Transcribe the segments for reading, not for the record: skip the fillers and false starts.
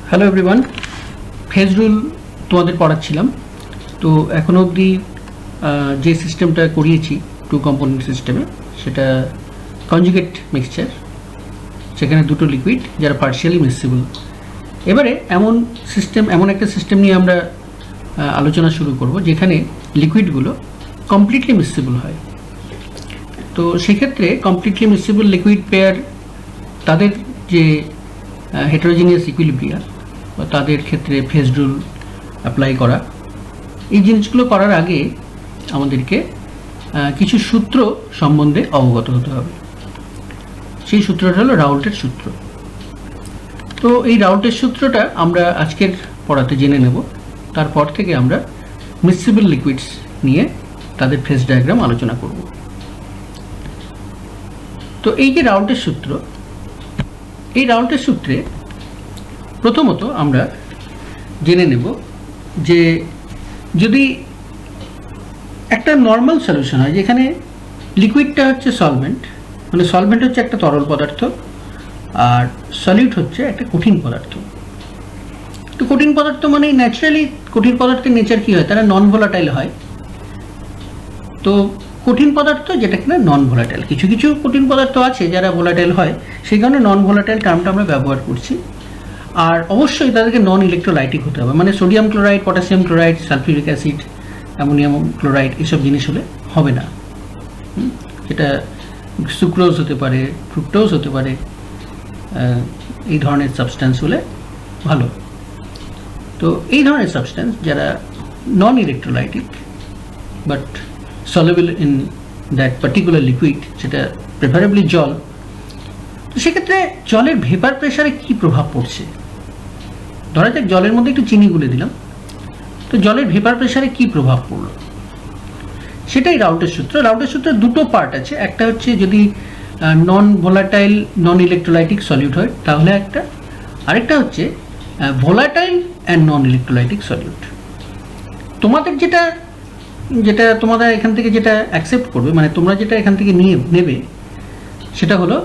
Hello everyone, phase rule তোমাদের পড়াচ্ছিলাম। তো এখনো অবধি যে সিস্টেমটা করিয়েছি টু কম্পোনেন্ট সিস্টেমে, সেটা কনজুগেট মিক্সচার, সেখানে দুটো লিকুইড যারা পার্শিয়ালি মিক্সিবল। এবারে এমন একটা সিস্টেম নিয়ে আমরা আলোচনা শুরু করব যেখানে লিকুইডগুলো কমপ্লিটলি মিক্সিবল হয়। তো সেক্ষেত্রে কমপ্লিটলি মিক্সিবল লিকুইড পেয়ার, তাদের যে হেটারোজিনিয়াস ইকুইলিব্রিয়া বা তাদের ক্ষেত্রে ফেজ রুল অ্যাপ্লাই করা, এই জিনিসগুলো করার আগে আমাদেরকে কিছু সূত্র সম্বন্ধে অবগত হতে হবে। সেই সূত্রটা হলো রাউল্টের সূত্র। তো এই রাউল্টের সূত্রটা আমরা আজকের পড়াতে জেনে নেব। তারপর থেকে আমরা মিক্সিবল লিকুইডস নিয়ে তাদের ফেজ ডায়াগ্রাম আলোচনা করব। তো এই যে রাউল্টের সূত্র, এই রাউল্টের সূত্রে প্রথমত আমরা জেনে নেব যে যদি একটা নর্মাল সলিউশন হয় যেখানে লিকুইডটা হচ্ছে সলভেন্ট, মানে সলভেন্ট হচ্ছে একটা তরল পদার্থ আর সলিউট হচ্ছে একটা কঠিন পদার্থ। তো কঠিন পদার্থ মানে ন্যাচারালি কঠিন পদার্থের নেচার কী হয়, তারা নন ভোলাটাইল হয়। তো কঠিন পদার্থ যেটা কিনা নন ভোলাটাইল, কিছু কিছু কঠিন পদার্থ আছে যারা ভোলাটাইল হয়, সেই কারণে নন ভোলাটাইল টার্মটা আমরা ব্যবহার করছি। আর অবশ্যই তাদেরকে নন ইলেকট্রোলাইটিক হতে হবে, মানে sodium chloride, potassium chloride, sulphuric acid, ammonium chloride এসব জিনিস হলে হবে না। এটা সুক্রোজ হতে পারে, ফ্রুক্টোজ হতে পারে, এই ধরনের সাবস্ট্যান্স হলে ভালো। তো এই ধরনের সাবস্ট্যান্স যারা non electrolytic but soluble in that particular liquid, সেটা প্রেফারেবলি জল। তো সেক্ষেত্রে জলের ভেপার প্রেসারে কি প্রভাব পড়ছে, ধরা যাক জলের মধ্যে একটু চিনি গুলে দিলাম, তো জলের ভেপার প্রেসারে কি প্রভাব পড়লো সেটাই রাউল্টের সূত্র। রাউল্টের সূত্রের দুটো পার্ট আছে, একটা হচ্ছে যদি নন ভোলাটাইল নন ইলেকট্রোলাইটিক সলিউট হয় তাহলে একটা, আরেকটা হচ্ছে volatile and non electrolytic solute. তোমাদের যেটা তোমাদের এখান থেকে যেটা অ্যাকসেপ্ট করবে, মানে তোমরা যেটা এখান থেকে নেবে সেটা হলো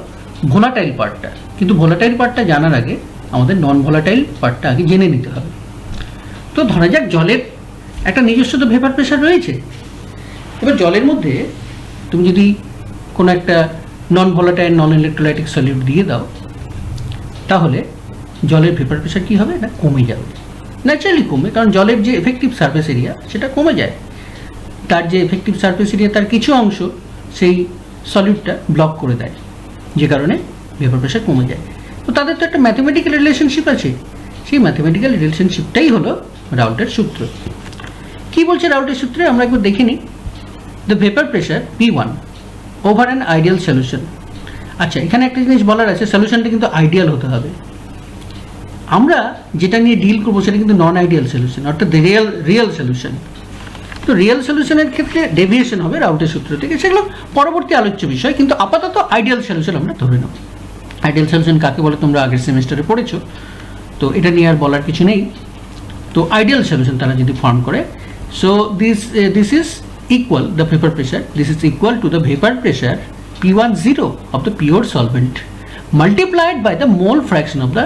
ভোলাটাইল পার্টটা। কিন্তু ভোলাটাইল পার্টটা জানার আগে আমাদের নন ভোলাটাইল পার্টটা আগে জেনে নিতে হবে। তো ধরা যাক জলের একটা নিজস্ব তো ভেপার প্রেশার রয়েছে। এবার জলের মধ্যে তুমি যদি কোনো একটা নন ভোলাটাইল নন ইলেকট্রোলাইটিক সলিউট দিয়ে দাও, তাহলে জলের ভেপার প্রেশার কী হবে না, কমে যাবে। ন্যাচারালি কমে, কারণ জলের যে এফেক্টিভ সারফেস এরিয়া সেটা কমে যায়। তার যে এফেক্টিভ সারফেস এরিয়া তার কিছু অংশ সেই সলিউটটা ব্লক করে দেয়, যে কারণে ভেপার প্রেশার কমে যায়। তো তাদের তো একটা ম্যাথমেটিক্যাল রিলেশনশিপ আছে, সেই ম্যাথমেটিক্যাল রিলেশনশিপটাই হলো রাউল্টের সূত্র। কি বলছে রাউল্টের সূত্রে আমরা একবার দেখে নিই। The vapour pressure P1 over an ideal solution. আচ্ছা, এখানে একটা জিনিস বলার আছে, সলিউশনটা কিন্তু আইডিয়াল হতে হবে। আমরা যেটা নিয়ে ডিল করবো সেটা কিন্তু নন আইডিয়াল সলিউশন, অর্থাৎ রিয়েল সলিউশন। তো রিয়েল সলিউশনের ক্ষেত্রে ডেভিয়েশন হবে রাউল্টের সূত্র থেকে, সেগুলো পরবর্তী আলোচ্য বিষয়। কিন্তু আপাতত আইডিয়াল সলিউশন আমরা ধরে নেব। আইডিয়াল সলিউশন কাকে বলে তোমরা আগের সেমিস্টারে পড়েছো, তো এটা নিয়ে আর বলার কিছু নেই। তো আইডিয়াল সলিউশন তারা যদি ফর্ম করে, so this is equal the vapour pressure, this is equal to the vapour pressure P10 of the pure solvent multiplied by the mole fraction of the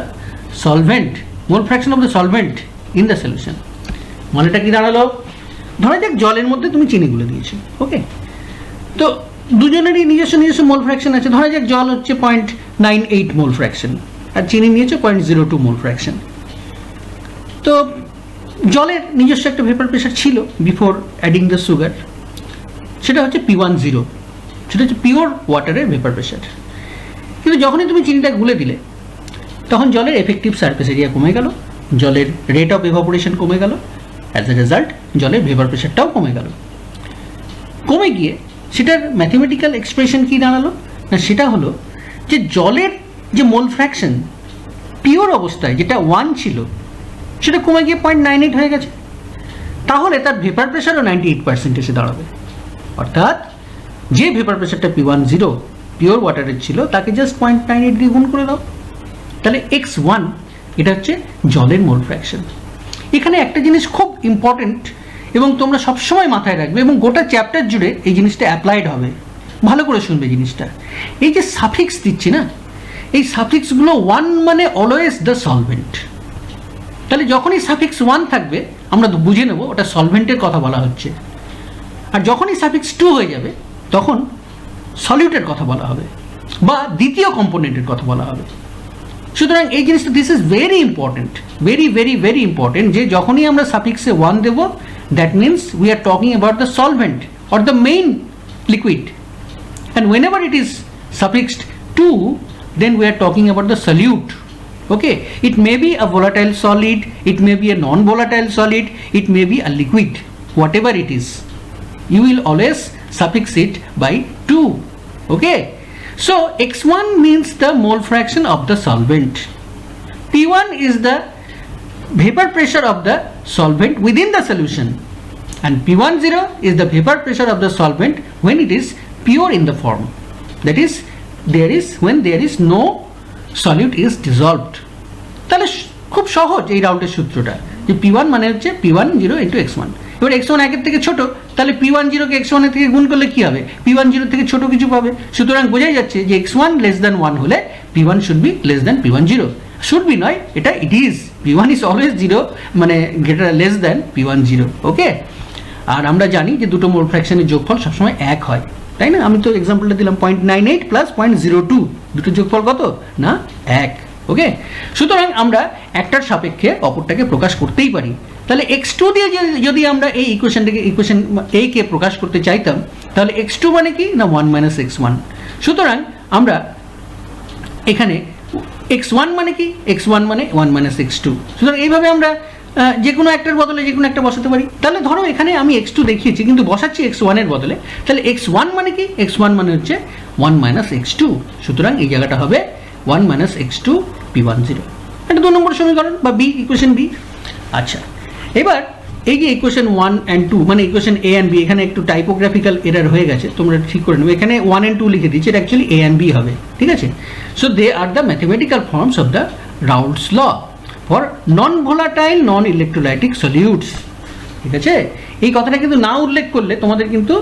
solvent in the solution। মানেটা কি দাঁড়ালো, ধরা যাক জলের মধ্যে তুমি চিনি গুলে দিয়েছো, ওকে। তো দুজনেরই নিজস্ব মোল ফ্র্যাকশন আছে। ধরা যাক জল হচ্ছে 0.98 মোল ফ্র্যাকশন আর চিনি নিয়েছে 0.02 মোল ফ্র্যাকশন। তো জলের নিজস্ব একটা ভেপার প্রেশার ছিল বিফোর অ্যাডিং দ্য সুগার, সেটা হচ্ছে P10, সেটা হচ্ছে পিওর ওয়াটারের ভেপার প্রেশার। কিন্তু যখনই তুমি চিনিটা গুলে দিলে তখন জলের এফেক্টিভ সারফেস এরিয়া কমে গেল, জলের রেট অফ এভাপোরেশন কমে গেল, অ্যাজ এ রেজাল্ট জলের ভেপার প্রেশারটাও কমে গেল। কমে গিয়ে সেটার ম্যাথমেটিক্যাল এক্সপ্রেশন কী দাঁড়ালো না, সেটা হলো যে জলের যে মোল ফ্র্যাকশন পিওর অবস্থায় যেটা 1 ছিল সেটা কমে গিয়ে 0.98 হয়ে গেছে। তাহলে তার ভেপার প্রেশারও 98% এসে দাঁড়াবে। অর্থাৎ যে ভেপার প্রেশারটা P10 পিওর ওয়াটারের ছিল তাকে জাস্ট 0.98 দিয়ে গুণ করে দাও, তাহলে x1 এটা হচ্ছে জলের মোল ফ্র্যাকশন। এখানে একটা জিনিস খুব ইম্পর্টেন্ট এবং তোমরা সবসময় মাথায় রাখবে, এবং গোটা চ্যাপ্টার জুড়ে এই জিনিসটা অ্যাপ্লাইড হবে, ভালো করে শুনবে জিনিসটা। এই যে সাফিক্স দিচ্ছি না, এই সাফিক্সগুলো 1 মানে অলওয়েজ দ্য সলভেন্ট, তাহলে যখনই সাফিক্স 1 থাকবে আমরা বুঝে নেব ওটা সলভেন্টের কথা বলা হচ্ছে, আর যখনই সাফিক্স 2 হয়ে যাবে তখন সলিউটের কথা বলা হবে বা দ্বিতীয় কম্পোনেন্টের কথা বলা হবে। সুতরাং এই জিনিসটা this is very important, very very very important, যে যখনই আমরা সাফিক্সে 1 দেব that means we are talking about the solvent or the main liquid, and whenever it is suffixed 2 then we are talking about the solute. Okay, it may be a volatile solid, it may be a non-volatile solid, it may be a liquid, whatever it is you will always suffix it by 2. Okay, so x1 means the mole fraction of the solvent, p1 is the vapor pressure of the solvent within the solution, and p10 is the vapor pressure of the solvent when it is pure in the form, that is there is when there is no solute is dissolved. তাহলে খুব সহজ এই রাউন্ডের সূত্রটা, যে p1 মানে হচ্ছে p10 into x1। এবার x1 একের থেকে ছোট, তাহলে p10 কে x1 এর থেকে গুণ করলে কি হবে, p10 থেকে ছোট কিছু পাবে। সুতরাং বোঝাই যাচ্ছে যে x1 less than 1 হলে p1 should be less than p10, should be নয়, এটা it is, p1 is always 0 মানে greater less than p10। ওকে, আর আমরা জানি যে দুটো মোল ফ্র্যাকশনের যোগফল সবসময় 1 হয়, তাই না? আমি তো এক্সাম্পলটা দিলাম 0.98 প্লাস 0.02, দুটো যোগফল কত না 1। ওকে, সুতরাং আমরা একটার সাপেক্ষে অপরটাকে প্রকাশ করতেই পারি। তাহলে x2 দিয়ে যদি আমরা এই ইকুয়েশনটাকে ইকুয়েশন a কে প্রকাশ করতে চাইতাম, তাহলে x2 মানে কি না 1 - x1। সুতরাং আমরা এখানে x1 মানে কি, x1 মানে 1 - x2। সুতরাং এইভাবে আমরা যে কোনো একটার বদলে যে কোনো একটা বসাতে পারি। তাহলে ধরো এখানে আমি x2 দেখিয়েছি কিন্তু বসাচ্ছি x1 এর বদলে, তাহলে x1 মানে কি, x1 মানে হচ্ছে 1 - x2। সুতরাং এই জায়গাটা হবে 1 - x2 p10। এটা 2 নম্বর সমীকরণ বা বি, ইকুয়েশন বি। আচ্ছা, এবার এই যে ইকুয়েশন 1 and 2 মানে ইকুয়েশন a and b, এখানে একটু টাইপোগ্রাফিক্যাল এরর হয়ে গেছে, তোমরা ঠিক করে নেবে। এখানে 1 and 2 লিখে দিয়েছি, এটা অ্যাকচুয়ালি a and b হবে, ঠিক আছে? So they are the mathematical forms of the Raoult's law for non volatile non electrolytic solutes. ঠিক আছে, এই কথাটা কিন্তু না উল্লেখ করলে তোমাদের কিন্তু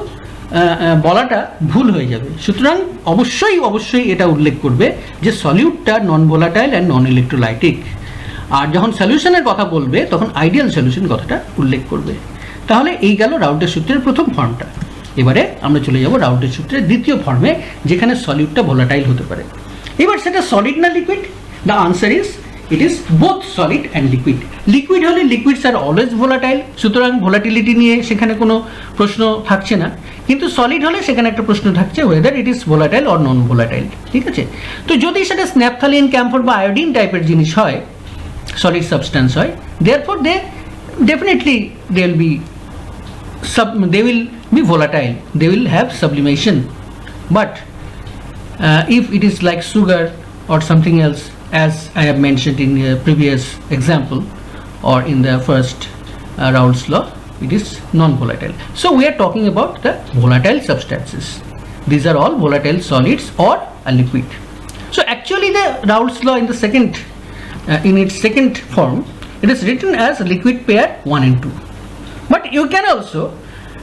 বলাটা ভুল হয়ে যাবে। সুতরাং অবশ্যই অবশ্যই এটা উল্লেখ করবে যে সলিউটটা non volatile and non electrolytic, আর যখন সলিউশনের কথা বলবে তখন আইডিয়াল সলিউশন কথাটা উল্লেখ করবে। তাহলে এই গেল রাউটের সূত্রের প্রথম ফর্মটা। এবারে আমরা চলে যাব রাউটের সূত্রের দ্বিতীয় ফর্মে, যেখানে সলিউটটা ভোলাটাইল হতে পারে। এবার সেটা সলিড না liquid? The answer is it is both solid and liquid. Liquid হলে লিকুইডস আর অলওয়েজ ভোলাটাইল, সুতরাং ভোলাটিলিটি নিয়ে সেখানে কোনো প্রশ্ন থাকছে না। কিন্তু সলিড হলে সেখানে একটা প্রশ্ন থাকছে weather it is volatile or non volatile. ঠিক আছে, তো যদি সেটা স্ন্যাপথালিন, ক্যাম্ফর বা আয়োডিন টাইপের জিনিস হয়, সলিড সাবস্ট্যান্স হয়, therefore they definitely they will be volatile, they will have sublimation. But if it is like sugar or something else, as I have mentioned in the previous example or in the first Raoult's law, it is non-volatile. So we are talking about the volatile substances. These are all volatile solids or a liquid. So actually the Raoult's law in the second in its second form, it is written as liquid pair 1 and 2. But you can also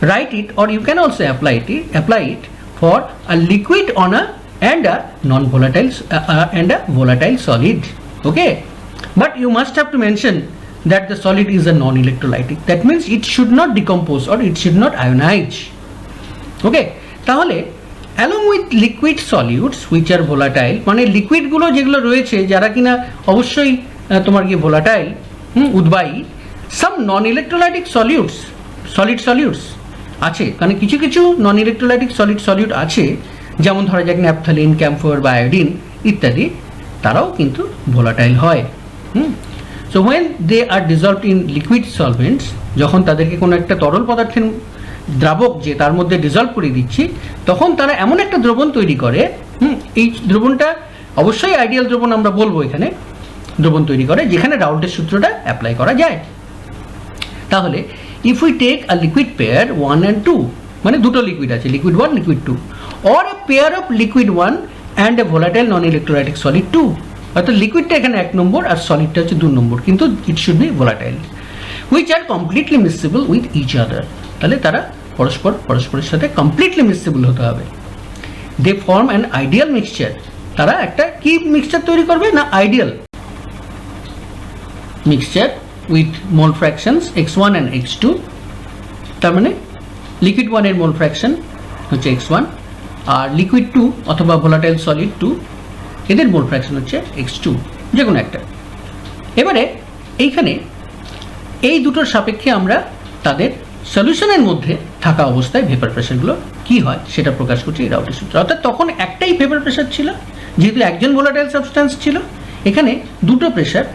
write it, or you can also apply it for a liquid on a and a non-volatile and a volatile solid. Okay, but you must have to mention that the solid is a non-electrolytic. That means it should not decompose or it should not ionize. Okay, তাহলে along with liquid solutes which are volatile, মানে liquid গুলো যেগুলো রয়েছে যারা কিনা অবশ্যই তোমার কি volatile, উদ্বায়ী, some non-electrolytic solutes, solid solutes আছে। কারণ কিছু কিছু non-electrolytic solid solute আছে, যেমন ধরা যাক ন্যাপথালিন, ক্যাম্ফর বা আয়োডিন ইত্যাদি, তারাও কিন্তু ভোলাটাইল হয়। So when they are dissolved in liquid solvents, যখন তাদেরকে কোনো একটা তরল পদার্থের দ্রাবক যে তার মধ্যে ডিজলভ করে দিচ্ছি, তখন তারা এমন একটা দ্রবণ তৈরি করে, এই দ্রবণটা অবশ্যই আইডিয়াল দ্রবণ আমরা বলবো, এখানে দ্রবণ তৈরি করে যেখানে রাউল্টের সূত্রটা অ্যাপ্লাই করা যায়। তাহলে if we take a liquid pair 1 and 2, মানে দুটো লিকুইড আছে, liquid 1, liquid 2, or a pair of liquid 1 and a volatile non-electrolytic solid 2, অর্থাৎ লিকুইডটা এখানে 1 নম্বর আর সলিডটা হচ্ছে 2 নম্বর, কিন্তু it should be volatile, which are completely miscible with each other। তাহলে তারা পরস্পরের সাথে কমপ্লিটলি মিক্সিবল হতে হবে। দে ফর্ম অ্যান আইডিয়াল মিক্সচার, তারা একটা কি মিক্সচার তৈরি করবে না ideal mixture with mole fractions x1 and x2, তার মানে লিকুইড 1 এর মোল ফ্র্যাকশন হচ্ছে x1 আর লিকুইড 2 অথবা ভোলাটাইল সলিড 2 এদের মোল ফ্র্যাকশন হচ্ছে x2, যে কোনো একটা। এবারে এইখানে এই দুটোর সাপেক্ষে আমরা তাদের সলিউশনের মধ্যে থাকা অবস্থায় ভেপার প্রেশারগুলো কি হয় সেটা প্রকাশ করছে এই রাউটের সূত্র। অর্থাৎ তখন একটাই ভেপার প্রেশার ছিল, যেহেতু একজন ভোলাটাইল সাবস্ট্যান্স ছিল, এখানে দুটো প্রেশার,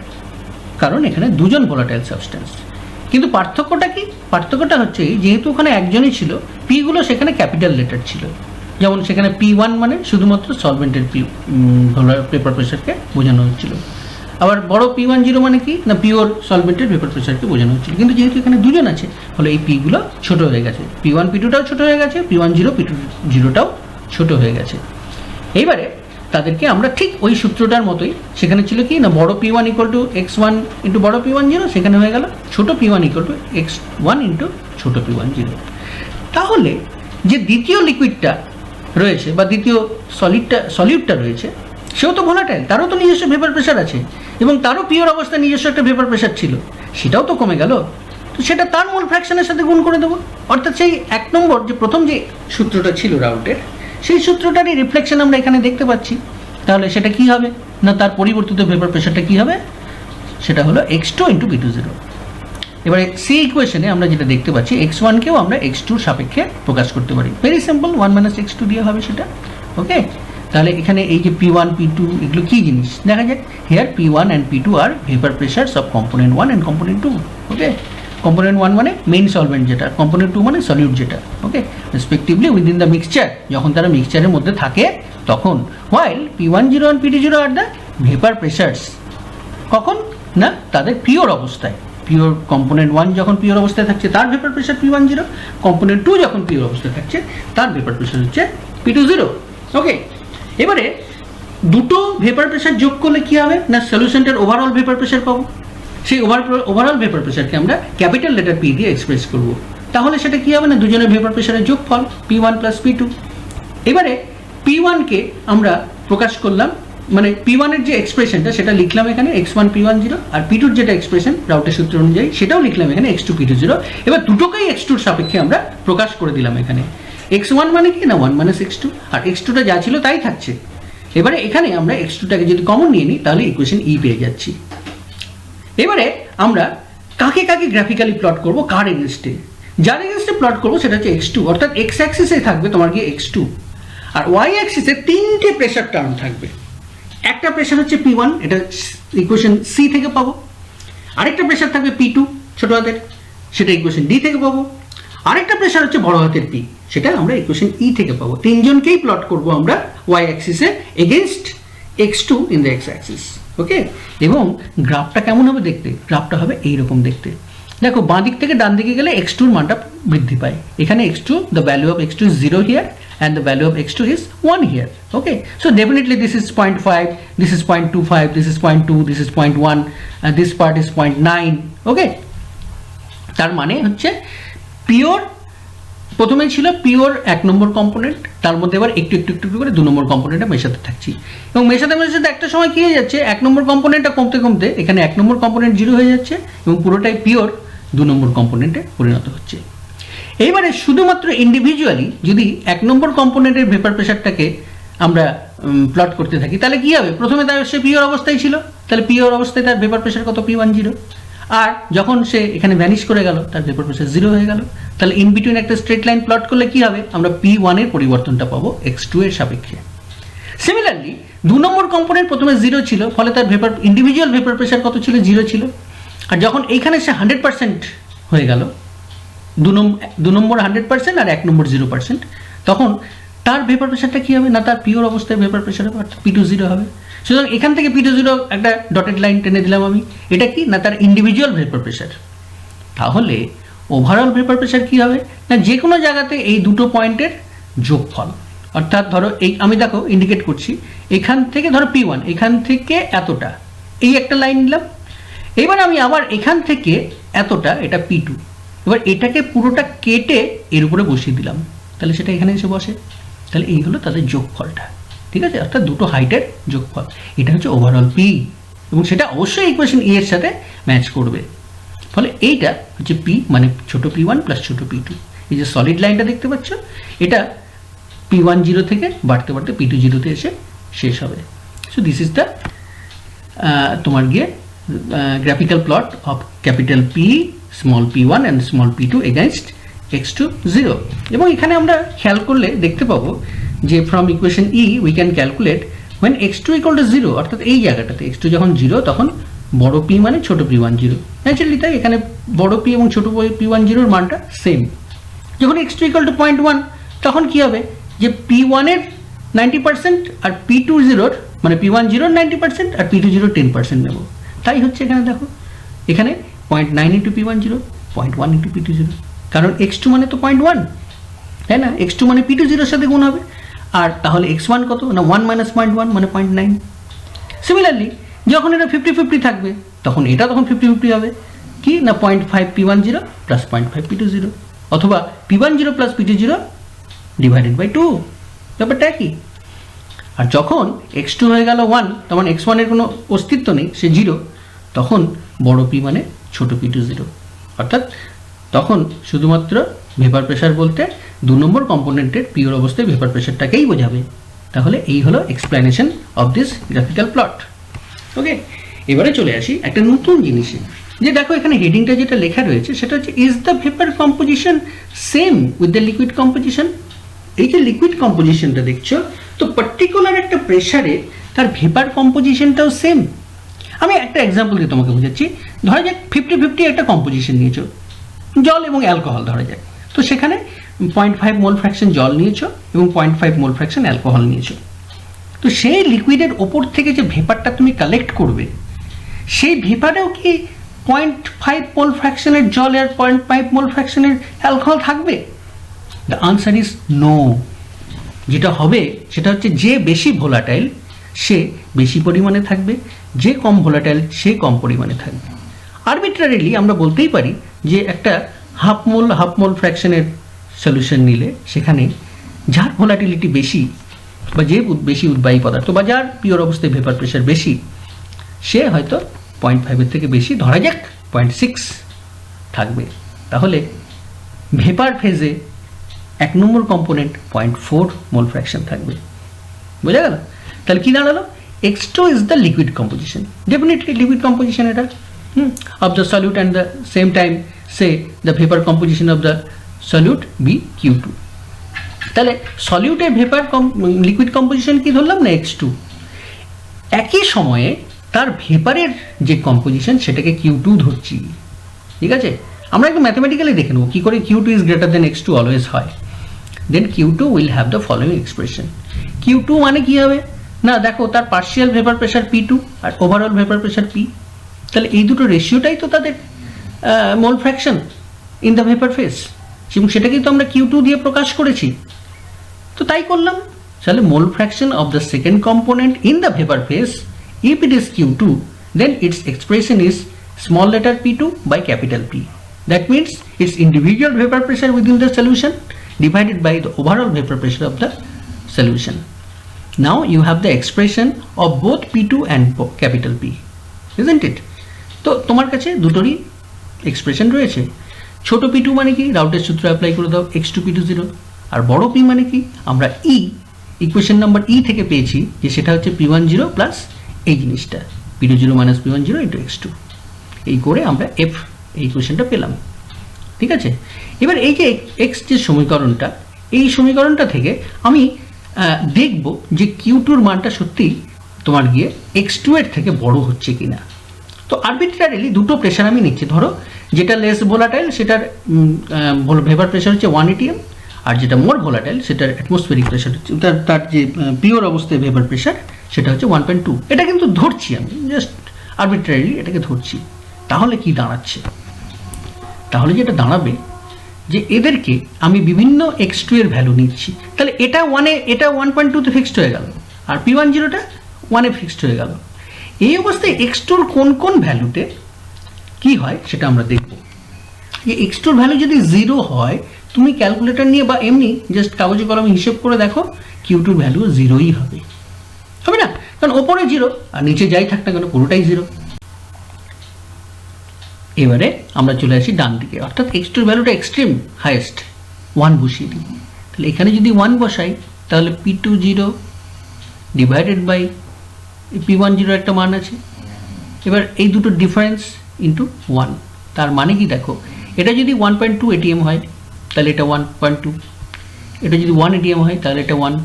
কারণ এখানে দুজন ভোলাটাইল সাবস্ট্যান্স। কিন্তু পার্থক্যটা কি? পার্থক্যটা হচ্ছে যেহেতু ওখানে একজনই ছিল, পিগুলো সেখানে ক্যাপিটাল লেটার ছিল। যেমন সেখানে P1 মানে শুধুমাত্র সলভেন্টের ভেপার প্রেশারকে বোঝানো হচ্ছিল, আবার বড় P10 মানে কি না পিওর সলভেন্টের ভেপার প্রেশারকে বোঝানো হচ্ছিল। কিন্তু যেহেতু এখানে দুজন আছে, ফলে এই পিগুলো ছোট হয়ে গেছে, P1 P2টাও ছোট হয়ে গেছে, P10 P20টাও ছোট হয়ে গেছে। এইবারে তাদেরকে আমরা ঠিক ওই সূত্রটার মতোই, সেখানে ছিল কি না বড় P1 = x1 ইন্টু বড় P10, সেখানে হয়ে গেল ছোট P1 = x1 ইন্টু ছোট P10। তাহলে যে দ্বিতীয় লিকুইডটা রয়েছে বা দ্বিতীয় সলিউটটা রয়েছে, সেও তো ভোলাটাইল, তারও তো নিজস্ব ভেপার প্রেশার আছে এবং তারও পিওর অবস্থায় নিজস্ব একটা ভেপার প্রেশার ছিল, সেটাও তো কমে গেল। তো সেটা তার মোল ফ্র্যাকশনের সাথে গুণ করে দেবো। অর্থাৎ সেই 1 নম্বর যে প্রথম যে সূত্রটা ছিল রাউটের, সেই সূত্রটারই রিফ্লেকশন আমরা এখানে দেখতে পাচ্ছি। তাহলে সেটা কি হবে না তার পরিবর্তিত ভেপার প্রেশারটা কি হবে, সেটা হলো x2 × P20। এবারে সেই ইকুয়েশনে আমরা যেটা দেখতে পাচ্ছি, x1কেও আমরা x2-র সাপেক্ষে প্রকাশ করতে পারি। ভেরি সিম্পল, 1 - x2 দিয়ে হবে সেটা। ওকে, তাহলে এখানে এই যে P1 P2 এগুলো কি জিনিস দেখা যাক। Here P1 and P2 are vapour pressures of component 1 and component 2। Okay, component 1 মানে মেইন সলভেন্ট যেটা, কম্পোনেন্ট 2 মানে সলিউট যেটা। Okay, respectively within the mixture, যখন তারা মিক্সচারের মধ্যে থাকে তখন। While P10 and P20 are the vapour pressures, কখন না তাদের পিওর অবস্থায়। পিওর কম্পোনেন্ট 1 যখন পিওর অবস্থায় থাকছে তার ভেপার প্রেশার P10, কম্পোনেন্ট 2 যখন পিওর অবস্থায় থাকছে তার ভেপার প্রেশার হচ্ছে P20। ওকে, এবারে দুটো ভেপার প্রেশার যোগ করলে কি হবে না সলিউশনটার ওভারঅল ভেপার প্রেশার পাবো। সেই ওভারঅল ভেপার প্রেশারকে আমরা ক্যাপিটাল লেটার P দিয়ে এক্সপ্রেস করব। তাহলে সেটা কি হবে না দুজনের ভেপার প্রেশারের যোগফল P1 + P2। এবারে P1কে আমরা প্রকাশ করলাম, মানে P1 এর যে এক্সপ্রেশনটা সেটা লিখলাম এখানে x1 P10, আর P2 যেটা এক্সপ্রেশন রাউটের সূত্র অনুযায়ী সেটাও লিখলাম এখানে x2 P20। এবার দুটোকেই x2-র সাপেক্ষে আমরা প্রকাশ করে দিলাম এখানে। x1 মানে কি না 1 - x2, আর x2টা যা ছিল তাই থাকছে। এবারে এখানে আমরা x2টাকে যদি কমন নিয়ে নিই তাহলে ইকুয়েশন E পেয়ে যাচ্ছি। এবারে আমরা কাকে কাকে গ্রাফিক্যালি প্লট করব, কার এগেনস্টে? যার এগেনস্টে প্লট করব সেটা হচ্ছে x2, অর্থাৎ x অ্যাক্সিসে থাকবে তোমার কি x2, আর y অ্যাক্সিসে তিনটে প্রেশার টার্ম থাকবে। একটা প্রেশার হচ্ছে P1, এটা ইকুয়েশন C থেকে পাবো। আরেকটা প্রেশার থাকবে P2 ছোট হাতের, সেটা ইকুয়েশন D থেকে পাবো। আরেকটা প্রেশার হচ্ছে বড় হাতের P, সেটা আমরা ইকুয়েশন E থেকে পাবো। তিনজনকেই প্লট করব আমরা y অ্যাক্সিসে against x2 in the x অ্যাক্সিস। ওকে, এবং গ্রাফটা কেমন হবে দেখতে? গ্রাফটা হবে এইরকম দেখতে। দেখো বাঁ দিক থেকে ডান দিকে গেলে x2-র মানটা বৃদ্ধি পায়। এখানে x2, the value of x2 is 0 here and the value of x2 is 1 here. Okay, so definitely this is 0.5, this is 0.25, this is 0.2, this is 0.1, and this part is 0.9. Okay, তার মানে হচ্ছে পিওর প্রথমেই ছিল pure 1 নম্বর component, তার মধ্যে এবার একটু একটু একটু করে 2 নম্বর কম্পোনেন্টটা মেশাতে থাকছি, এবং মেশাতে মেশাতে একটা সময় কি হয়ে যাচ্ছে 1 নম্বর কম্পোনেন্টটা কমতে কমতে এখানে 1 নম্বর কম্পোনেন্ট 0 হয়ে যাচ্ছে এবং পুরোটাই পিওর 2 নম্বর কম্পোনেন্টে পরিণত হচ্ছে। এইবারে শুধুমাত্র ইন্ডিভিজুয়ালি যদি 1 নম্বর কম্পোনেন্টের ভেপার প্রেশারটাকে আমরা প্লট করতে থাকি তাহলে কি হবে? প্রথমে তার সে পিওর অবস্থায় ছিল, তাহলে পিওর অবস্থায় তার ভেপার প্রেশার কত? P10, আর যখন সে এখানে ভ্যানিশ করে গেল তার ভেপার প্রেশার 0 হয়ে গেল। তাহলে ইন বিটুইন একটা স্ট্রেট লাইন প্লট করলে কি হবে? আমরা P1 এর পরিবর্তনটা পাবো x2 এর সাপেক্ষে। সিমিলারলি 2 নম্বর কম্পোনেন্ট প্রথমে 0 ছিল, ফলে তার ইন্ডিভিজুয়াল ভেপার প্রেশার কত ছিল? 0 ছিল। আর যখন এইখানে সে 100% হয়ে গেল, 2 নম্বর 100% আর 1 নম্বর 0%, তখন তার ভেপার প্রেশারটা কি হবে না তার পিওর অবস্থায় ভেপার প্রেশার হবে, অর্থাৎ P20 হবে। সুতরাং এখান থেকে P20 একটা ডটেড লাইন টেনে দিলাম আমি। এটা কি না তার ইন্ডিভিজুয়াল ভেপার প্রেশার। তাহলে ওভারঅল ভেপার প্রেশার কি হবে না যে কোনো জায়গাতে এই দুটো পয়েন্টের যোগফল, অর্থাৎ ধরো এই আমি দেখো ইন্ডিকেট করছি এখান থেকে ধরো P1, এখান থেকে এতটা, এই একটা লাইন নিলাম। এবার আমি আবার এখান থেকে এতটা, এটা P2, এবার এটাকে পুরোটা কেটে এর উপরে বসিয়ে দিলাম, তাহলে সেটা এখানে এসে বসে। তাহলে এই হলো তাদের যোগফলটা, ঠিক আছে, অর্থাৎ দুটো হাইটের যোগফল। এটা হচ্ছে ওভারঅল P, এবং সেটা অবশ্যই ইকুয়েশন E এর সাথে ম্যাচ করবে। ফলে এইটা হচ্ছে পি মানে ছোট p1 প্লাস ছোট p2। এই যে সলিড লাইনটা দেখতে পাচ্ছ, এটা p10 থেকে বাড়তে বাড়তে p20 এসে শেষ হবে। সো দিস ইজ দ্য তোমার গিয়ে graphical plot of capital P, small p1 and small p2 against x2 0। এবং এখানে আমরা খেয়াল করলে দেখতে পাবো যে from equation E we can calculate when x2 equal to 0, অর্থাৎ এই জায়গাটাতে x2 যখন 0 তখন বড় p মানে ছোট p10। ন্যাচারালি তাই এখানে বড় p এবং ছোট p10 এর মানটা সেম। যখন x2 equal to 0.1 তখন কি হবে যে p1 এর 90% আর p20 মানে p10 90% আর p20 10% নেব। তাই হচ্ছে এখানে দেখো, এখানে 0.9 ইন্টু p10, 0.1 ইন্টু p20, কারণ x2 মানে তো 0.1, তাই না? x2 মানে p20 এর সাথে গুণ হবে। আর তাহলে x1 কত না 1 মাইনাস 0.1 মানে 0.9। সিমিলারলি যখন এটা 50-50 থাকবে তখন এটা তখন 50-50 হবে কি না 0.5 p10 প্লাস 0.5 p20, অথবা p10 plus p20 divided by 2, ব্যাপারটা কি? আর যখন x2 হয়ে গেল 1 তখন x1 এর কোনো অস্তিত্ব নেই, সে 0, তখন বড় p মানে ছোট p20, অর্থাৎ তখন শুধুমাত্র ভেপার প্রেশার বলতে 2 নম্বর কম্পোনেন্টের পিওর অবস্থায় ভেপার প্রেশারটাকেই বোঝাবে। তাহলে এই হলো explanation of this graphical plot. Okay, এবারে চলে আসি একটা নতুন জিনিসে, যে দেখো এখানে হেডিংটা যেটা লেখা রয়েছে সেটা হচ্ছে is the vapour composition same with the liquid composition. এই যে লিকুইড কম্পোজিশনটা দেখছো, তো পার্টিকুলার একটা প্রেশারে তার ভেপার কম্পোজিশনটাও সেম। আমি একটা এক্সাম্পল দিয়ে তোমাকে বোঝাচ্ছি। ধরা যাক 50-50 একটা কম্পোজিশন নিয়েছো, জল এবং অ্যালকোহল ধরা যাক। তো সেখানে 0.5 মোল ফ্র্যাকশন জল নিয়েছো এবং 0.5 মোল ফ্র্যাকশন অ্যালকোহল নিয়েছো। তো সেই লিকুইডের ওপর থেকে যে ভেপারটা তুমি কালেক্ট করবে, সেই ভেপারেও কি 0.5 মোল ফ্র্যাকশনের জল আর 0.5 মোল ফ্র্যাকশনের অ্যালকোহল থাকবে? The answer is no. যেটা হবে সেটা হচ্ছে যে বেশি ভোলাটাইল সে বেশি পরিমাণে থাকবে, যে কম ভোলাটাইল সে কম পরিমাণে থাকবে। আরবিট্রারিলি আমরা বলতেই পারি যে একটা হাফ মোল ফ্র্যাকশনের সলিউশন নিলে সেখানে যার ভোলাটিলিটি বেশি বা যে বেশি উদ্বায়ী পদার্থ বা যার পিওর অবস্থায় ভেপার প্রেশার বেশি, সে হয়তো 0.5 থেকে বেশি, ধরা যাক 0.6 থাকবে। তাহলে ভেপার ফেজে 1 নম্বর কম্পোনেন্ট 0.4 মোল ফ্র্যাকশন থাকবে। বোঝা গেল? তাহলে কি দাঁড়ালো? x2 is the liquid composition, definitely liquid composition এটা of the solute, and the same time say the vapor composition of the solute be Q2. তাহলে সলিউটের ভেপার লিকুইড কম্পোজিশন কি ধরলাম না x2, একই সময়ে তার ভেপারের যে কম্পোজিশন সেটাকে Q2 ধরছি। ঠিক আছে, আমরা একটু ম্যাথমেটিক্যালি দেখে নেব কী করে Q2 is greater than x2 always হয়। দেন Q2 will have the following expression। Q2 মানে কি হবে না, দেখো তার পার্শিয়াল ভেপার প্রেশার P2 আর ওভারঅল ভেপার প্রেশার P, তাহলে এই দুটো রেশিওটাই তো তাদের মোল fraction in the vapour phase, এবং সেটাকেই তো আমরা Q2 দিয়ে প্রকাশ করেছি। তো তাই করলাম। তাহলে মোল fraction of the second component in the vapour phase, if it is Q2, then its expression is small letter p2 by capital P. That means its individual vapor pressure within the solution divided by the overall vapor pressure of the solution. Now you have the expression of both P2 and capital P, isn't it? তো তোমার কাছে দুটোরই expression রয়েছে। ছোট p2 মানে কি, রাউটের সূত্র apply করে দাও x2 p20, আর বড় p মানে কি, আমরা ইকুয়েশন নাম্বার থেকে পেয়েছি যে সেটা হচ্ছে p10 প্লাস এই জিনিসটা p20 minus p10 into x2, এই করে আমরা এই ইকুয়েশনটা পেলাম। ঠিক আছে, এবার এই যে x যে সমীকরণটা, এই সমীকরণটা থেকে আমি দেখব যে Q2-র মানটা সত্যি তোমার গিয়ে x2 এর থেকে বড় হচ্ছে কিনা। তো আরবিট্রারিলি দুটো প্রেশার আমি নিচ্ছি। ধরো যেটা লেস ভোলাটাইল সেটার ভেপার প্রেশার হচ্ছে 1 atm, আর যেটা মোর ভোলাটাইল সেটার অ্যাটমসফিয়ারিক প্রেশার হচ্ছে, তার যে পিওর অবস্থায় ভেপার প্রেশার সেটা হচ্ছে 1.2। এটা কিন্তু ধরছি আমি, জাস্ট আরবিট্রারিলি এটাকে ধরছি। তাহলে কি দাঁড়াচ্ছে? তাহলে যেটা দাঁড়াবে যে এদেরকে আমি বিভিন্ন x2 এর ভ্যালু নিচ্ছি। তাহলে এটা 1-এ, এটা 1.2-তে ফিক্সড হয়ে গেল, আর p10টা 1-এ ফিক্সড হয়ে গেল। এই অবস্থায় x2-র কোন কোন ভ্যালুতে কি হয় সেটা আমরা দেখব। যে x2-র ভ্যালু যদি 0 হয়, তুমি ক্যালকুলেটর নিয়ে বা এমনি জাস্ট কাগজে কলমে হিসেব করে দেখো, Q2-র ভ্যালু 0ই হবে, হবে না? কারণ ওপরে 0 আর নিচে যাই থাক না কেন পুরোটাই 0। এবারে আমরা চলে আসি ডান দিকে, অর্থাৎ x2 এর ভ্যালুটা এক্সট্রিম হাইয়েস্ট 1 বসিয়ে দিই। তাহলে এখানে যদি 1 বসাই তাহলে P20 ডিভাইডেড বাই P10 একটা মান আছে। এবার এই দুটো ডিফারেন্স ইন্টু 1, তার মানে কি দেখো, এটা যদি 1.2 ATM হয় তাহলে এটা 1.2, এটা যদি 1 ATM হয় তাহলে এটা 1,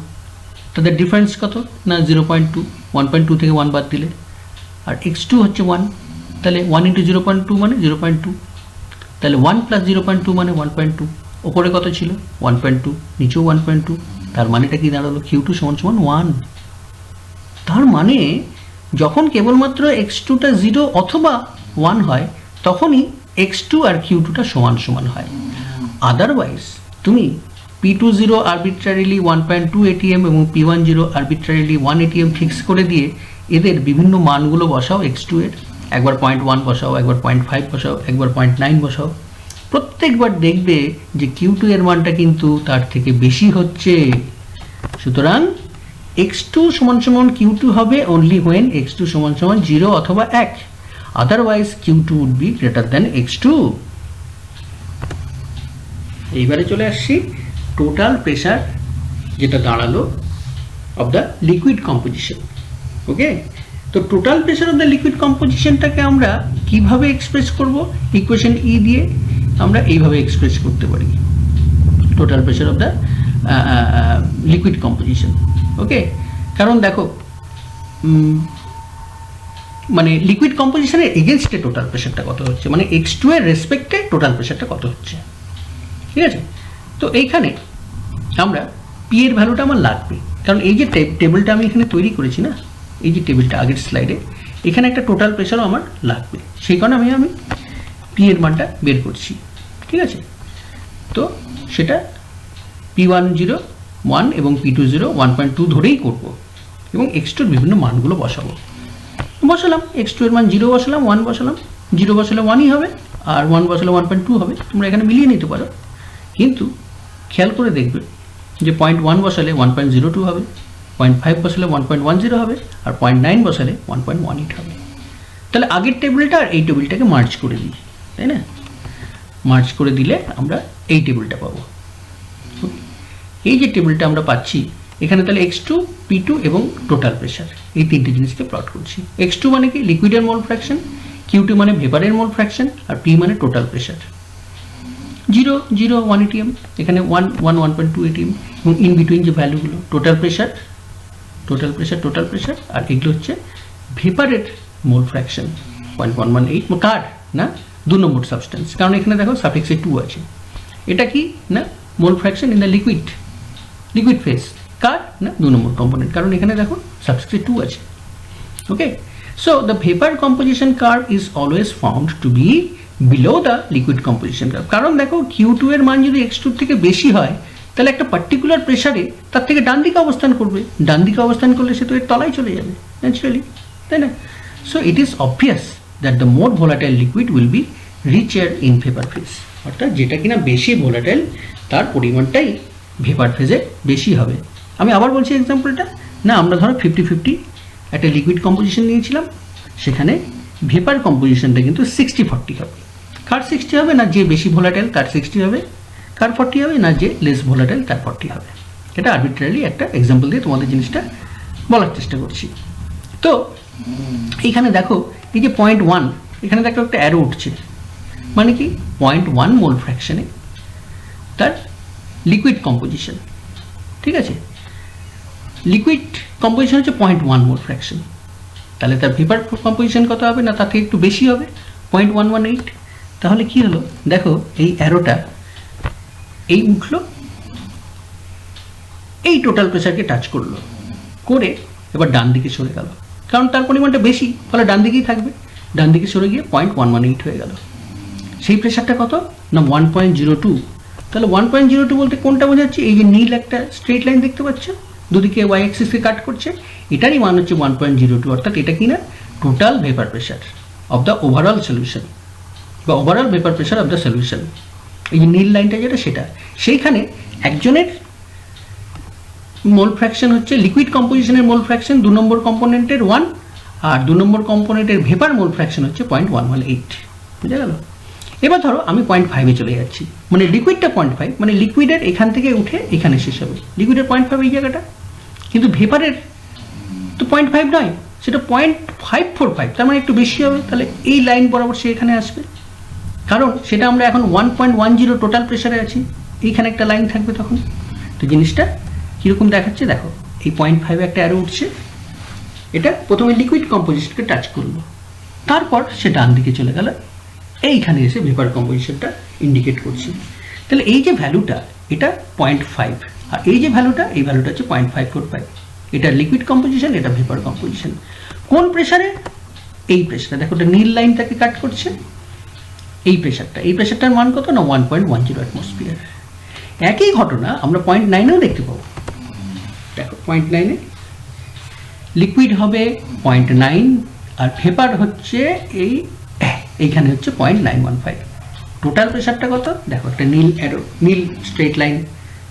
তাদের ডিফারেন্স কত না 0.2, 1.2 থেকে 1 বাদ দিলে। আর x2 হচ্ছে 1, তাহলে 1 ইন্টু 0.2 মানে 0.2, তাহলে 1 প্লাস 0.2 মানে 1.2, ওপরে কত ছিল 1.2, নিচেও 1.2, তার মানেটা কি দাঁড়ালো Q2 সমান সমান 1। তার মানে যখন কেবলমাত্র x2টা 0 অথবা 1 হয় তখনই x2 আর Q2টা সমান সমান হয়। আদারওয়াইজ তুমি P20 আরবিট্রারিলি 1.2 ATM এবং P10 আরবিট্রারিলি 1 ATM ফিক্স করে দিয়ে এদের বিভিন্ন মানগুলো বসাও x2 এর, একবার 0.1 বসাও, একবার 0.5 বসাও, একবার 0.9 বসাও, প্রত্যেকবার দেখবে যে Q2 এর মানটা কিন্তু তার থেকে বেশি হচ্ছে। সুতরাং x2 সমান সমান Q2 হবে only when x2 সমান সমান 0 অথবা 1, otherwise Q2 would be greater than x2। এইবারে চলে আসছি টোটাল প্রেসার যেটা দাঁড়ালো of the liquid composition. Okay, তো total pressure of the liquid কম্পোজিশনটাকে আমরা কিভাবে এক্সপ্রেস করব? ইকুয়েশন ই দিয়ে আমরা এইভাবে এক্সপ্রেস করতে পারি total pressure of the liquid composition. Okay, কারণ দেখো মানে লিকুইড কম্পোজিশনের এগেনস্টে টোটাল প্রেসারটা কত হচ্ছে, মানে x2 এর রেসপেক্টে টোটাল প্রেসারটা কত হচ্ছে, ঠিক আছে? তো এইখানে আমরা পি এর ভ্যালুটা আমার লাগবে, কারণ এই যে টেবিলটা আমি এখানে তৈরি করেছি না, এই যে টেবিলটা আগের স্লাইডে, এখানে একটা টোটাল প্রেসারও আমার লাগবে, সেই কারণে আমি পি এর মানটা বের করছি, ঠিক আছে? তো সেটা P10 1 এবং P20 1.2 ধরেই করব এবং x2 এর বিভিন্ন মানগুলো বসালাম, x2 এর মান 0 বসালাম, 1 বসালাম, 0 বসালে 1ই হবে আর 1 বসালে 1.2 হবে, তোমরা এখানে মিলিয়ে নিতে পারো। কিন্তু খেয়াল করে দেখবে যে 0.1 বসালে 1.02 হবে, 0.5 বসালে 1.10 হবে আর 0.9 বসালে 1.18 হবে। তাহলে আগের টেবিলটা আর এই টেবিলটাকে মার্জ করে দিই, তাই না? মার্জ করে দিলে আমরা এই টেবিলটা পাবো। এই যে টেবিলটা আমরা পাচ্ছি এখানে, তাহলে x2, P2 এবং টোটাল প্রেসার এই তিনটে জিনিসকে প্লট করছি। x2 মানে কি লিকুইডের মোল ফ্র্যাকশন, Q2 মানে ভেপারের মোল ফ্র্যাকশন আর P মানে টোটাল প্রেসার। 0 0 1 ATM, এখানে 1 1 1.2 ATM এবং ইন বিটুইন যে ভ্যালুগুলো টোটাল প্রেসার আর এগুলো হচ্ছে ভেপারের মোল ফ্র্যাকশন 0.118 কার না 2 নম্বর সাবস্টেন্স, কারণ এখানে দেখো সাফিক্সে 2 আছে। এটা কি না mole fraction in the liquid phase, কার না 2 নম্বর কম্পোনেন্ট, কারণ এখানে দেখো সাবস্টেন্সে 2 আছে। Okay, so the vapour composition curve is always found to be below the liquid composition curve, কারণ দেখো Q2 এর মান যদি x2 থেকে বেশি হয় তাহলে একটা পার্টিকুলার প্রেসারে তার থেকে ডান দিকে অবস্থান করবে, ডান দিকে অবস্থান করলে সে তো এর তলায় চলে যাবে ন্যাচারালি, তাই না? So it is obvious that the more volatile liquid will be richer in vapour phase, অর্থাৎ যেটা কিনা বেশি ভোলাটাইল তার পরিমাণটাই ভেপার ফেজে বেশি হবে। আমি আবার বলছি এক্সাম্পলটা, না আমরা ধরো 50-50 একটা লিকুইড কম্পোজিশন নিয়েছিলাম, সেখানে ভেপার কম্পোজিশনটা কিন্তু 60-40 হবে। কার 60 হবে না যে বেশি ভোলাটাইল তার 60 হবে, কার 40 হবে না যে লেস ভোলাটাইল তার 40 হবে। এটা আরবিট্রারিলি একটা এক্সাম্পল দিয়ে তোমাদের জিনিসটা বলার চেষ্টা করছি। তো এইখানে দেখো এই যে 0.1, এখানে দেখো একটা অ্যারো উঠছে, মানে কি 0.1 মোল ফ্র্যাকশনে তার লিকুইড কম্পোজিশন, ঠিক আছে? লিকুইড কম্পোজিশন হচ্ছে 0.1 মোল ফ্র্যাকশন, তাহলে তার ভেপার কম্পোজিশন কত হবে না তার থেকে একটু বেশি হবে 0.118। তাহলে কি হলো দেখো, এই অ্যারোটা এই উঠলো, এই টোটাল প্রেসারকে টাচ করলো, করে এবার ডান দিকে সরে গেল, কারণ তার পরিমাণটা বেশি, ফলে ডান দিকেই থাকবে, ডান দিকে সরে গিয়ে 0.118 হয়ে গেল। সেই প্রেসারটা কত না 1.02। তাহলে 1.02 বলতে কোনটা বোঝাচ্ছে? এই যে নীল একটা স্ট্রেট লাইন দেখতে পাচ্ছ, দুদিকে ওয়াই অ্যাক্সিসকে কাট করছে, এটারই মান হচ্ছে 1.02, অর্থাৎ এটা কি না total vapour pressure of the overall solution বা overall vapour pressure of the solution. এই যে নীল লাইনটা যেটা সেটা, সেইখানে একজনের মোল ফ্র্যাকশন হচ্ছে লিকুইড কম্পোজিশনের মোল ফ্র্যাকশন 2 নম্বর কম্পোনেন্টের 1, আর 2 নম্বর কম্পোনেন্টের ভেপার মোল ফ্র্যাকশন হচ্ছে 0.118। বুঝা গেল? এবার ধরো আমি 0.5-এ চলে যাচ্ছি, মানে লিকুইডটা 0.5, মানে লিকুইডের এখান থেকে উঠে এখানে শেষ হবে। লিকুইডের 0.5 এই জায়গাটা, কিন্তু ভেপারের তো 0.5 নয়, সেটা 0.545, তার মানে একটু বেশি হবে। তাহলে এই লাইন বরাবর সে এখানে আসবে, কারণ সেটা আমরা এখন 1.10 টোটাল প্রেশারে আছি। এইখানে একটা লাইন থাকবে তখন। তো জিনিসটা কীরকম দেখাচ্ছে দেখো, এই 0.5-এ একটা অ্যারো উঠছে, এটা প্রথমে লিকুইড কম্পোজিশনকে টাচ করলো, তারপর সে ডান দিকে চলে গেল, এইখানে এসে ভেপার কম্পোজিশনটা ইন্ডিকেট করছে। তাহলে এই যে ভ্যালুটা এটা 0.5, আর এই যে ভ্যালুটা, এই ভ্যালুটা হচ্ছে 0.545। এটা লিকুইড কম্পোজিশন, এটা ভেপার কম্পোজিশন। কোন প্রেশারে? এই প্রেশারে। দেখো এটা নীল লাইন তাকে কাট করছে, এই প্রেশারটার মান কত না 1.10 অ্যাটমসফিয়ার। একই ঘটনা আমরা 0.9-এও দেখতে পাবো। দেখো 0.9-এ লিকুইড হবে 0.9, আর ভেপার হচ্ছে এইখানে হচ্ছে 0.915। টোটাল প্রেশারটা কত দেখো, একটা নীল স্ট্রেট লাইন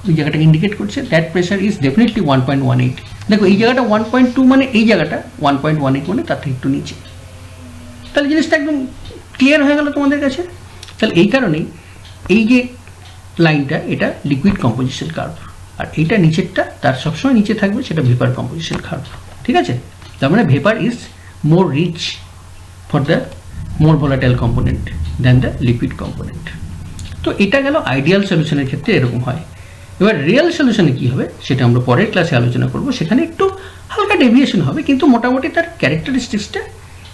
ওই জায়গাটা ইন্ডিকেট করছে, দ্যাট প্রেশার ইজ ডেফিনেটলি 1.18। দেখো এই জায়গাটা 1.2, মানে এই জায়গাটা 1.18, মানে তার থেকে একটু নিচে। তাহলে জিনিসটা একদম ক্লিয়ার হয়ে গেল তোমাদের কাছে। তাহলে এই কারণেই এই যে লাইনটা এটা লিকুইড কম্পোজিশন কার্ভ, আর এইটা নিচেরটা তার সবসময় নিচে থাকবে, সেটা ভেপার কম্পোজিশন কার্ভ। ঠিক আছে? তার মানে vapour is more rich for the more volatile component than the liquid component. তো এটা গেল আইডিয়াল সলিউশনের ক্ষেত্রে এরকম হয়। এবার রিয়েল সলিউশনে কী হবে সেটা আমরা পরের ক্লাসে আলোচনা করব। সেখানে একটু হালকা ডেভিয়েশন হবে, কিন্তু মোটামুটি তার ক্যারেক্টারিস্টিক্সটা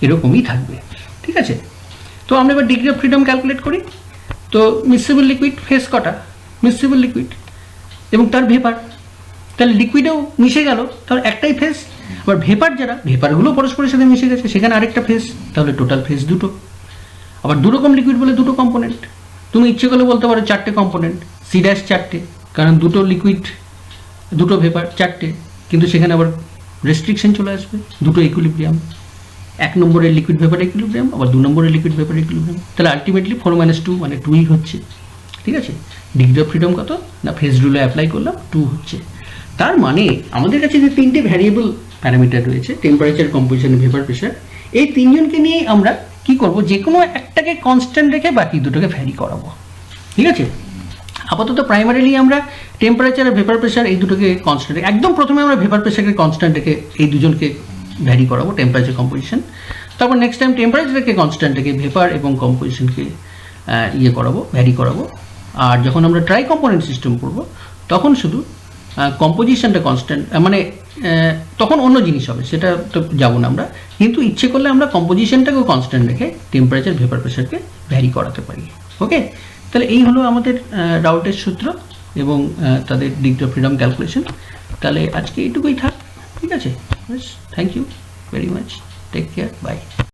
এরকমই থাকবে। ঠিক আছে? তো আমরা এবার ডিগ্রি অফ ফ্রিডম ক্যালকুলেট করি। তো মিক্সেবল লিকুইড ফেস কটা? মিক্সেবল লিকুইড এবং তার ভেপার, তাহলে লিকুইডেও মিশে গেল, তাহলে একটাই ফেস। আবার ভেপার যারা, ভেপারগুলো পরস্পরের সাথে মিশে গেছে, সেখানে আরেকটা ফেস, তাহলে টোটাল ফেস দুটো। আবার দুরকম লিকুইড বলে দুটো কম্পোনেন্ট, তুমি ইচ্ছে করলে বলতে পারো 4টে কম্পোনেন্ট, সি ড্যাশ 4টে, কারণ দুটো লিকুইড দুটো ভেপার 4টে, কিন্তু সেখানে আবার রেস্ট্রিকশন চলে আসবে, দুটো ইকুইলিব্রিয়াম, 1 নম্বরের লিকুইড ভেপার ইকুইলিব্রিয়াম, আবার 2 নম্বরের লিকুইড ভেপার ইকুইলিব্রিয়াম। তাহলে আলটিমেটলি 4 - 2 মানে 2ই হচ্ছে। ঠিক আছে? ডিগ্রি অফ ফ্রিডম কত না, ফেজ রুলে অ্যাপ্লাই করলাম 2 হচ্ছে। তার মানে আমাদের কাছে যে 3টে ভ্যারিয়েবল প্যারামিটার রয়েছে, টেম্পারেচার, কম্পোজিশন, ভেপার প্রেশার, এই 3জনকে নিয়েই আমরা কি করব, যে কোনো একটাকে কনস্ট্যান্ট রেখে বাকি দুটোকে ভ্যারি করাবো। ঠিক আছে? আপাতত প্রাইমারিলি আমরা টেম্পারেচার আর ভেপার প্রেশার এই দুটোকে কনস্ট্যান্ট, একদম প্রথমে আমরা ভেপার প্রেশারকে কনস্ট্যান্ট রেখে এই দুজনকে ভ্যারি করাবো, টেম্পারেচার, কম্পোজিশন। তারপর নেক্সট টাইম টেম্পারেচারকে কনস্ট্যান্ট রেখে ভেপার এবং কম্পোজিশনকে ভ্যারি করাবো। আর যখন আমরা ট্রাই কম্পোনেন্ট সিস্টেম করবো তখন শুধু কম্পোজিশনটা কনস্ট্যান্ট, মানে তখন অন্য জিনিস হবে, সেটা তো যাবো না আমরা, কিন্তু ইচ্ছে করলে আমরা কম্পোজিশনটাকেও কনস্ট্যান্ট রেখে টেম্পারেচার, ভেপার প্রেশারকে ভ্যারি করাতে পারি। ওকে? তাহলে এই হলো আমাদের রাউটের সূত্র এবং তাদের ডিগ্রি অফ ফ্রিডম ক্যালকুলেশন। তাহলে আজকে এইটুকুই থাক। ঠিক আছে? Thank you very much.